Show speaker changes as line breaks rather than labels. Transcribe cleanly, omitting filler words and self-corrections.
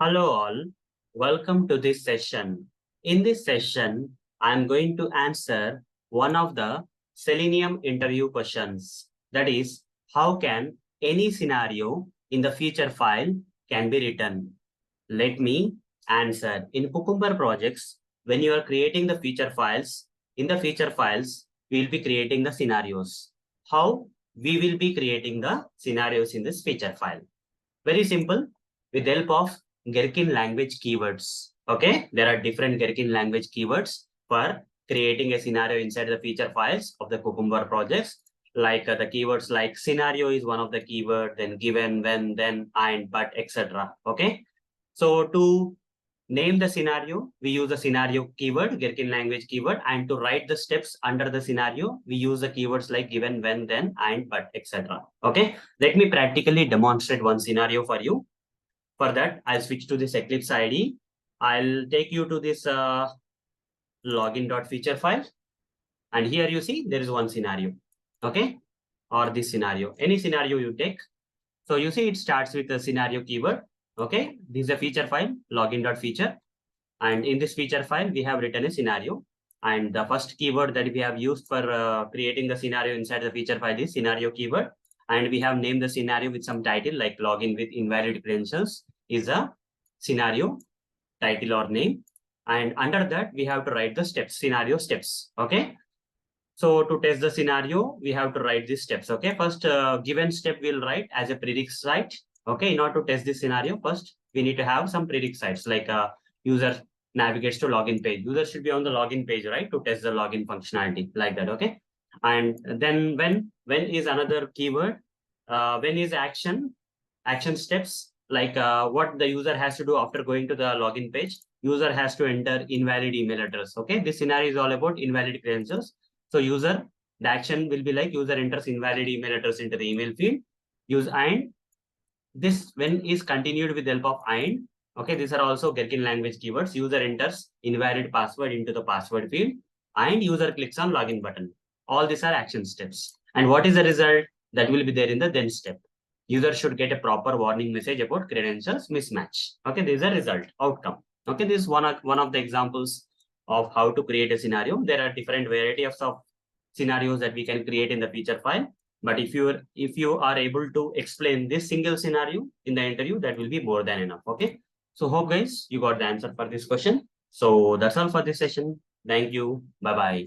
Hello all, welcome to this session. In this session, I am going to answer one of the Selenium interview questions. That is, how can any scenario in the feature file can be written? Let me answer. In Cucumber projects, when you are creating the feature files, in the feature files, we will be creating the scenarios. How we will be creating the scenarios in this feature file? Very simple, with the help of Gherkin language keywords. Okay, there are different Gherkin language keywords for creating a scenario inside the feature files of the Cucumber projects. Like the keywords like scenario is one of the keyword, then given, when, then, and, but, etc. Okay, so to name the scenario, we use the scenario keyword, Gherkin language keyword, and to write the steps under the scenario, we use the keywords like given, when, then, and, but, etc. Okay, let me practically demonstrate one scenario for you. For that, I'll switch to this Eclipse IDE. I'll take you to this login.feature file. And here you see there is one scenario, okay? Or this scenario, any scenario you take. So you see it starts with the scenario keyword, okay? This is a feature file, login.feature. And in this feature file, we have written a scenario. And the first keyword that we have used for creating the scenario inside the feature file is scenario keyword. And we have named the scenario with some title like login with invalid credentials is a scenario title or name. And under that, we have to write the steps, scenario steps. Okay. So to test the scenario, we have to write these steps. Okay. First, given step we'll write as a prerequisite. Okay. In order to test this scenario, first, we need to have some prerequisites like user navigates to login page. User should be on the login page, right? To test the login functionality like that. Okay. And then when is another keyword? When is action steps like what the user has to do after going to the login page. User has to enter invalid email address. Okay, this scenario is all about invalid credentials. So the action will be like user enters invalid email address into the email field. Use and this when is continued with the help of and. Okay, these are also Gherkin language keywords. User enters invalid password into the password field and user clicks on login button. All these are action steps. And what is the result? That will be there in the then step. User should get a proper warning message about credentials mismatch. Okay, this is a result outcome. Okay, this is one of the examples of how to create a scenario. There are different varieties of scenarios that we can create in the feature file. But if you are able to explain this single scenario in the interview, that will be more than enough. Okay. So hope guys you got the answer for this question. So that's all for this session. Thank you. Bye bye.